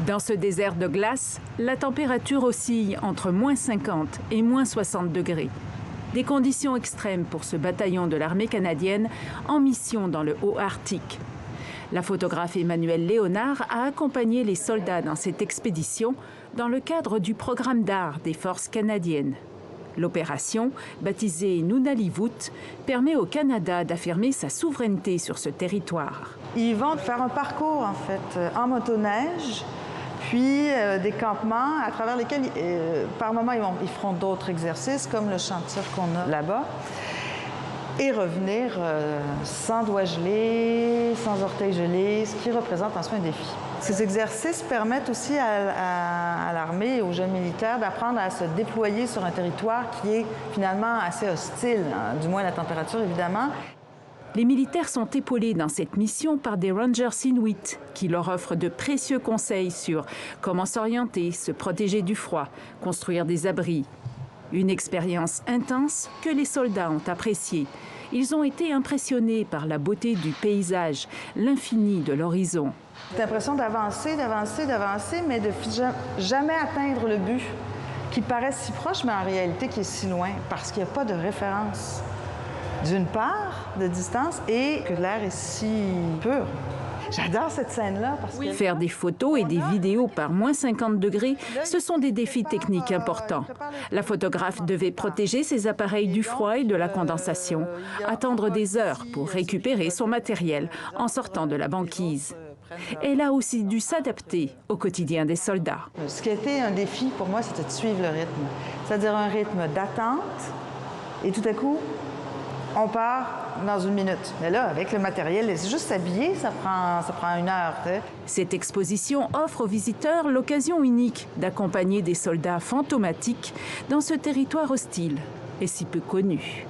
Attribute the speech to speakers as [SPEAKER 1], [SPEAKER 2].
[SPEAKER 1] Dans ce désert de glace, la température oscille entre moins 50 et moins 60 degrés. Des conditions extrêmes pour ce bataillon de l'armée canadienne en mission dans le Haut-Arctique. La photographe Emmanuelle Léonard a accompagné les soldats dans cette expédition dans le cadre du programme d'art des forces canadiennes. L'opération, baptisée Nunalivut, permet au Canada d'affirmer sa souveraineté sur ce territoire.
[SPEAKER 2] Ils vont faire un parcours, en fait, en motoneige, puis des campements à travers lesquels, par moments, ils feront d'autres exercices, comme le champ de tir qu'on a là-bas, et revenir sans doigts gelés, sans orteils gelés, ce qui représente en soi un défi. Ces exercices permettent aussi à l'armée et aux jeunes militaires d'apprendre à se déployer sur un territoire qui est finalement assez hostile, hein, du moins la température évidemment.
[SPEAKER 1] Les militaires sont épaulés dans cette mission par des rangers inuits qui leur offrent de précieux conseils sur comment s'orienter, se protéger du froid, construire des abris. Une expérience intense que les soldats ont appréciée. Ils ont été impressionnés par la beauté du paysage, l'infini de l'horizon.
[SPEAKER 2] J'ai l'impression d'avancer, mais de jamais atteindre le but qui paraît si proche, mais en réalité qui est si loin, parce qu'il n'y a pas de référence. D'une part, de distance, et que l'air est si pur. J'adore cette scène-là.
[SPEAKER 1] Faire des photos et des vidéos par moins 50 degrés, ce sont des défis techniques importants. La photographe devait protéger ses appareils du froid et de la condensation, attendre des heures pour récupérer son matériel en sortant de la banquise. Elle a aussi dû s'adapter au quotidien des soldats.
[SPEAKER 2] Ce qui a été un défi pour moi, c'était de suivre le rythme. C'est-à-dire un rythme d'attente, et tout à coup, on part dans une minute. Mais là, avec le matériel, c'est juste s'habiller, ça prend une heure. T'sais.
[SPEAKER 1] Cette exposition offre aux visiteurs l'occasion unique d'accompagner des soldats fantomatiques dans ce territoire hostile et si peu connu.